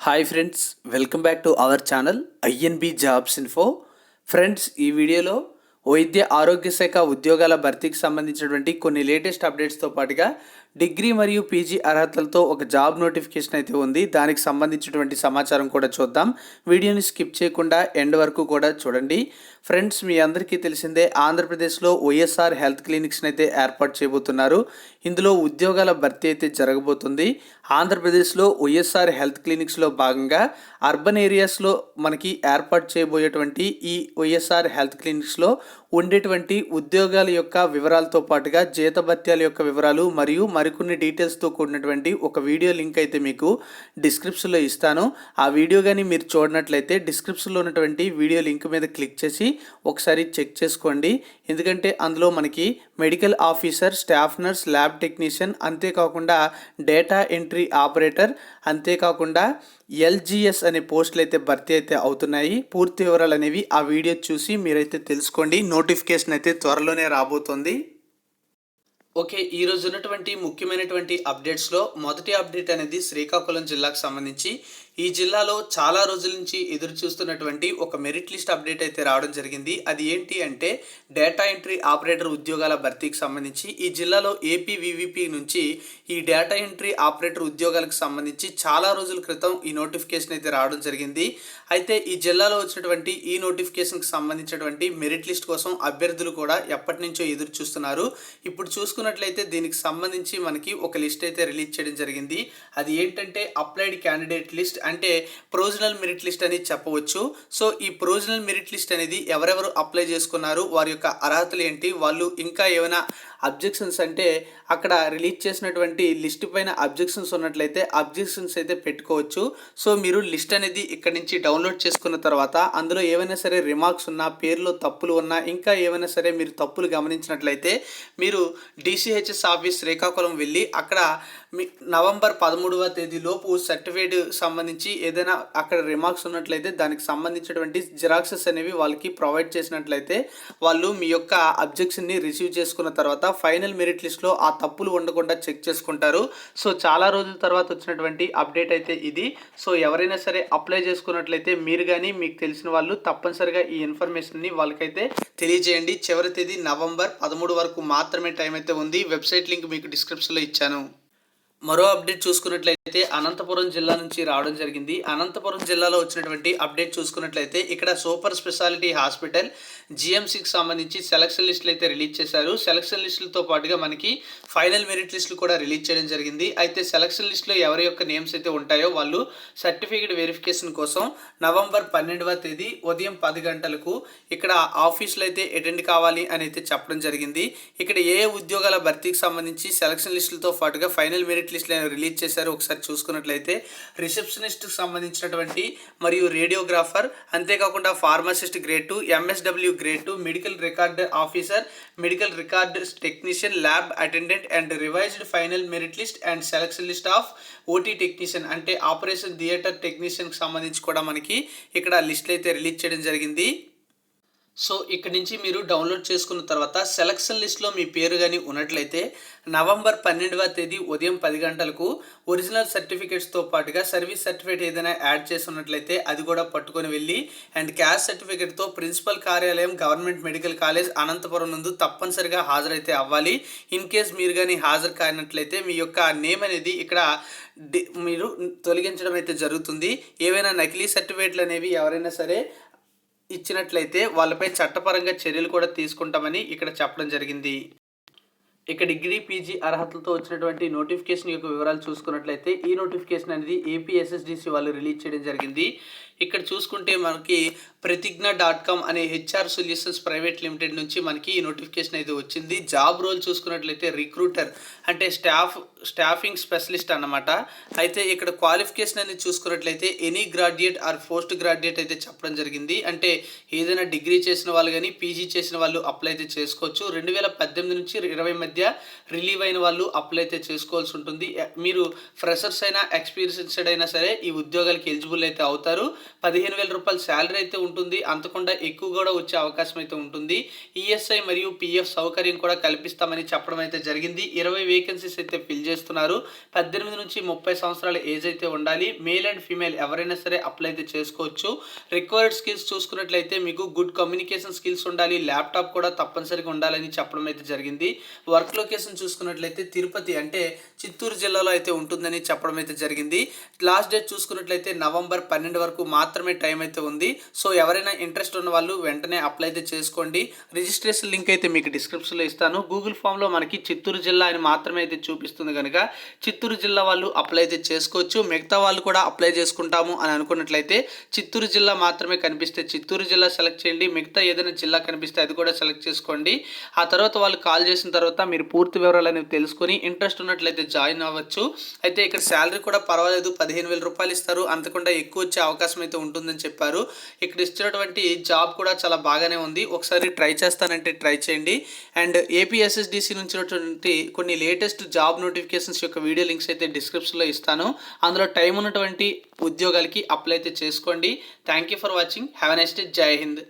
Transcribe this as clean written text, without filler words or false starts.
Hi friends, welcome back to our channel INB jobs info. Friends, ఈ వీడియోలో వైద్య ఆరోగ్య శాఖ ఉద్యోగాల భర్తీకి సంబంధించినటువంటి కొన్ని లేటెస్ట్ అప్డేట్స్తో పాటుగా డిగ్రీ మరియు పీజీ అర్హతలతో ఒక జాబ్ నోటిఫికేషన్ అయితే ఉంది. దానికి సంబంధించినటువంటి సమాచారం కూడా చూద్దాం. వీడియోని స్కిప్ చేయకుండా ఎండ్ వరకు కూడా చూడండి. ఫ్రెండ్స్, మీ అందరికీ తెలిసిందే, ఆంధ్రప్రదేశ్లో వైఎస్ఆర్ హెల్త్ క్లినిక్స్ని అయితే ఏర్పాటు చేయబోతున్నారు. ఇందులో ఉద్యోగాల భర్తీ అయితే జరగబోతుంది. ఆంధ్రప్రదేశ్లో వైఎస్ఆర్ హెల్త్ క్లినిక్స్లో భాగంగా అర్బన్ ఏరియాస్లో మనకి ఏర్పాటు చేయబోయేటువంటి ఈ వైఎస్ఆర్ హెల్త్ క్లినిక్స్లో ఉండేటువంటి ఉద్యోగాల యొక్క వివరాలతో పాటుగా జీతభత్యాల యొక్క వివరాలు మరియు మరికొన్ని డీటెయిల్స్తో కూడినటువంటి ఒక వీడియో లింక్ అయితే మీకు డిస్క్రిప్షన్లో ఇస్తాను. ఆ వీడియో కానీ మీరు చూడనట్లయితే డిస్క్రిప్షన్లో ఉన్నటువంటి వీడియో లింక్ మీద క్లిక్ చేసి ఒకసారి చెక్ చేసుకోండి. ఎందుకంటే అందులో మనకి medical officer, staff nurse, lab technician, అంతేకాకుండా డేటా ఎంట్రీ ఆపరేటర్, అంతేకాకుండా ఎల్జిఎస్ అనే పోస్టులు అయితే భర్తీ అయితే అవుతున్నాయి. పూర్తి వివరాలు అనేవి ఆ వీడియో చూసి మీరైతే తెలుసుకోండి. నోటిఫికేషన్ అయితే త్వరలోనే రాబోతుంది. ఓకే, ఈరోజు ఉన్నటువంటి ముఖ్యమైనటువంటి అప్డేట్స్లో మొదటి అప్డేట్ అనేది శ్రీకాకుళం జిల్లాకు సంబంధించి ఈ జిల్లాలో చాలా రోజుల నుంచి ఎదురు చూస్తున్నటువంటి ఒక మెరిట్ లిస్ట్ అప్డేట్ అయితే రావడం జరిగింది. అది ఏంటి అంటే డేటా ఎంట్రీ ఆపరేటర్ ఉద్యోగాల భర్తీకి సంబంధించి ఈ జిల్లాలో ఏపీవీవీపీ నుంచి ఈ డేటా ఎంట్రీ ఆపరేటర్ ఉద్యోగాలకు సంబంధించి చాలా రోజుల క్రితం ఈ నోటిఫికేషన్ అయితే రావడం జరిగింది. అయితే ఈ జిల్లాలో వచ్చినటువంటి ఈ నోటిఫికేషన్కి సంబంధించినటువంటి మెరిట్ లిస్ట్ కోసం అభ్యర్థులు కూడా ఎప్పటి నుంచో ఎదురు చూస్తున్నారు. ఇప్పుడు చూసుకున్నట్లయితే దీనికి సంబంధించి మనకి ఒక లిస్ట్ అయితే రిలీజ్ చేయడం జరిగింది. అది ఏంటంటే అప్లైడ్ క్యాండిడేట్ లిస్ట్, అంటే ప్రొవిజనల్ మెరిట్ లిస్ట్ అని చెప్పవచ్చు. సో ఈ ప్రొవిజనల్ మెరిట్ లిస్ట్ అనేది ఎవరెవరు అప్లై చేసుకున్నారు, వారి యొక్క అర్హతలు ఏంటి, వాళ్ళు ఇంకా ఏమైనా అబ్జెక్షన్స్ అంటే అక్కడ రిలీజ్ చేసినటువంటి లిస్ట్ పైన అబ్జెక్షన్స్ ఉన్నట్లయితే అబ్జెక్షన్స్ అయితే పెట్టుకోవచ్చు. సో మీరు లిస్ట్ అనేది ఇక్కడ నుంచి డౌన్లోడ్ చేసుకున్న తర్వాత అందులో ఏవైనా సరే రిమార్క్స్ ఉన్నా, పేరులో తప్పులు ఉన్నా, ఇంకా ఏమైనా సరే మీరు తప్పులు గమనించినట్లయితే మీరు డిసిహెచ్ఎస్ ఆఫీస్ శ్రీకాకుళం వెళ్ళి అక్కడ నవంబర్ 13వ తేదీలోపు సర్టిఫికేట్ సంబంధించి ఏదైనా అక్కడ రిమార్క్స్ ఉన్నట్లయితే దానికి సంబంధించినటువంటి జిరాక్సెస్ అనేవి వాళ్ళకి ప్రొవైడ్ చేసినట్లయితే వాళ్ళు మీ యొక్క అబ్జెక్షన్ని రిసీవ్ చేసుకున్న తర్వాత ఫైనల్ మెరిట్ లిస్ట్లో ఆ తప్పులు ఉండకుండా చెక్ చేసుకుంటారు. సో చాలా రోజుల తర్వాత వచ్చినటువంటి అప్డేట్ అయితే ఇది. సో ఎవరైనా సరే అప్లై చేసుకున్నట్లయితే మీరు కానీ మీకు తెలిసిన వాళ్ళు తప్పనిసరిగా ఈ ఇన్ఫర్మేషన్ని వాళ్ళకైతే తెలియజేయండి. చివరి తేదీ నవంబర్ 13 వరకు మాత్రమే టైం అయితే ఉంది. వెబ్సైట్ లింక్ మీకు డిస్క్రిప్షన్లో ఇచ్చాను. మరో అప్డేట్ చూసుకున్నట్లయితే అనంతపురం జిల్లా నుంచి రావడం జరిగింది. అనంతపురం జిల్లాలో వచ్చినటువంటి అప్డేట్ చూసుకున్నట్లయితే ఇక్కడ సూపర్ స్పెషాలిటీ హాస్పిటల్ జిఎంసీకి సంబంధించి సెలక్షన్ లిస్టులు అయితే రిలీజ్ చేశారు. సెలక్షన్ లిస్టులతో పాటుగా మనకి ఫైనల్ మెరిట్ లిస్టులు కూడా రిలీజ్ చేయడం జరిగింది. అయితే సెలక్షన్ లిస్టులో ఎవరి యొక్క నేమ్స్ అయితే ఉంటాయో వాళ్ళు సర్టిఫికేట్ వెరిఫికేషన్ కోసం నవంబర్ 12వ తేదీ ఉదయం 10 గంటలకు ఇక్కడ ఆఫీసులో అయితే అటెండ్ కావాలి అని అయితే చెప్పడం జరిగింది. ఇక్కడ ఏ ఉద్యోగాల భర్తీకి సంబంధించి సెలక్షన్ లిస్టులతో పాటుగా ఫైనల్ మెరిట్ లిస్టులు రిలీజ్ చేశారు. ఒకసారి చూసుకున్నట్లయితే రిసెప్షనిస్ట్కి సంబంధించినటువంటి మరియు రేడియోగ్రాఫర్, అంతేకాకుండా pharmacist grade 2, MSW grade 2, medical record officer, medical record technician, lab attendant and revised final merit list and selection list of OT technician, అంటే ఆపరేషన్ థియేటర్ టెక్నీషియన్కి సంబంధించి కూడా మనకి ఇక్కడ లిస్టులు అయితే రిలీజ్ చేయడం జరిగింది. సో ఇక్కడ నుంచి మీరు డౌన్లోడ్ చేసుకున్న తర్వాత సెలక్షన్ లిస్ట్లో మీ పేరు కానీ ఉన్నట్లయితే నవంబర్ 12వ తేదీ ఉదయం 10 గంటలకు ఒరిజినల్ సర్టిఫికేట్స్తో పాటుగా సర్వీస్ సర్టిఫికేట్ ఏదైనా యాడ్ చేసి ఉన్నట్లయితే అది కూడా పట్టుకొని వెళ్ళి అండ్ క్యాస్ట్ సర్టిఫికేట్తో ప్రిన్సిపల్ కార్యాలయం గవర్నమెంట్ మెడికల్ కాలేజ్ అనంతపురం నందు తప్పనిసరిగా హాజరైతే అవ్వాలి. ఇన్ కేస్ మీరు కానీ హాజరు కానట్లయితే మీ యొక్క నేమ్ అనేది ఇక్కడ మీరు తొలగించడం అయితే జరుగుతుంది. ఏవైనా నకిలీ సర్టిఫికేట్లు అనేవి ఎవరైనా సరే ఇచ్చినట్లయితే వాళ్ళపై చట్టపరంగా చర్యలు కూడా తీసుకుంటామని ఇక్కడ చెప్పడం జరిగింది. ఇక డిగ్రీ పీజీ అర్హతలతో వచ్చినటువంటి నోటిఫికేషన్ యొక్క వివరాలు చూసుకున్నట్లయితే ఈ నోటిఫికేషన్ అనేది ఏపీఎస్ఎస్డిసి వాళ్ళు రిలీజ్ చేయడం జరిగింది. ఇక్కడ చూసుకుంటే మనకి ప్రతిజ్ఞ.com అనే హెచ్ఆర్ సొల్యూషన్స్ ప్రైవేట్ లిమిటెడ్ నుంచి మనకి ఈ నోటిఫికేషన్ అయితే వచ్చింది. జాబ్ రోల్ చూసుకున్నట్లయితే రిక్రూటర్, అంటే స్టాఫింగ్ స్పెషలిస్ట్ అన్నమాట. అయితే ఇక్కడ క్వాలిఫికేషన్ అనేది చూసుకున్నట్లయితే any graduate or post graduate అయితే చెప్పడం జరిగింది. అంటే ఏదైనా డిగ్రీ చేసిన వాళ్ళు కానీ పీజీ చేసిన వాళ్ళు అప్లై అయితే చేసుకోవచ్చు. 2018 నుంచి 20 మధ్య మధ్య రిలీవ్ అయిన వాళ్ళు అప్లై అయితే చేసుకోవాల్సి ఉంటుంది. మీరు ఫ్రెషర్స్ అయినా ఎక్స్పీరియన్స్డ్ అయినా సరే ఈ ఉద్యోగాలకి ఎలిజిబుల్ అయితే అవుతారు. 15,000 రూపాయల శాలరీ అయితే ఉంటుంది. అంతకుండా ఎక్కువ కూడా వచ్చే అవకాశం అయితే ఉంటుంది. ఈఎస్ఐ మరియు పిఎఫ్ సౌకర్యం కూడా కల్పిస్తామని చెప్పడం అయితే జరిగింది. 20 వేకెన్సీస్ అయితే ఫిల్ చేస్తున్నారు. 18 నుంచి 30 సంవత్సరాల ఏజ్ అయితే ఉండాలి. మేల్ అండ్ ఫీమేల్ ఎవరైనా సరే అప్లై అయితే చేసుకోవచ్చు. రిక్వైర్డ్ స్కిల్స్ చూసుకున్నట్లయితే మీకు గుడ్ కమ్యూనికేషన్ స్కిల్స్ ఉండాలి. ల్యాప్టాప్ కూడా తప్పనిసరిగా ఉండాలని చెప్పడం అయితే జరిగింది. వర్క్ లొకేషన్ చూసుకున్నట్లయితే తిరుపతి అంటే చిత్తూరు జిల్లాలో అయితే ఉంటుందని చెప్పడం అయితే జరిగింది. లాస్ట్ డేట్ చూసుకున్నట్లయితే నవంబర్ 12 వరకు మాత్రమే టైం అయితే ఉంది. సో ఎవరైనా ఇంట్రెస్ట్ ఉన్న వాళ్ళు వెంటనే అప్లై అయితే చేసుకోండి. రిజిస్ట్రేషన్ లింక్ అయితే మీకు డిస్క్రిప్షన్లో ఇస్తాను. గూగుల్ ఫామ్లో మనకి చిత్తూరు జిల్లా అని మాత్రమే అయితే చూపిస్తుంది కనుక చిత్తూరు జిల్లా వాళ్ళు అప్లై అయితే చేసుకోవచ్చు. మిగతా వాళ్ళు కూడా అప్లై చేసుకుంటాము అని అనుకున్నట్లయితే చిత్తూరు జిల్లా మాత్రమే కనిపిస్తే చిత్తూరు జిల్లా సెలెక్ట్ చేయండి. మిగతా ఏదైనా జిల్లా కనిపిస్తే అది కూడా సెలెక్ట్ చేసుకోండి. ఆ తర్వాత వాళ్ళు కాల్ చేసిన తర్వాత మీరు పూర్తి వివరాలు అనేవి తెలుసుకొని ఇంట్రెస్ట్ ఉన్నట్లయితే జాయిన్ అవ్వచ్చు. అయితే ఇక్కడ శాలరీ కూడా పర్వాలేదు, 15,000 రూపాయలు ఇస్తారు. అంతకుండా ఎక్కువ వచ్చే అవకాశం అయితే ఉంటుందని చెప్పారు. ఇక్కడ ఇచ్చినటువంటి జాబ్ కూడా చాలా బాగానే ఉంది. ఒకసారి ట్రై చేస్తానంటే ట్రై చేయండి. అండ్ ఏపీఎస్ఎస్డిసి నుంచి ఉన్నటువంటి కొన్ని లేటెస్ట్ జాబ్ నోటిఫికేషన్స్ యొక్క వీడియో లింక్స్ అయితే డిస్క్రిప్షన్లో ఇస్తాను. అందులో టైం ఉన్నటువంటి ఉద్యోగాలకి అప్లై అయితే చేసుకోండి. Thank you for watching. Have a nice day. జై హింద్.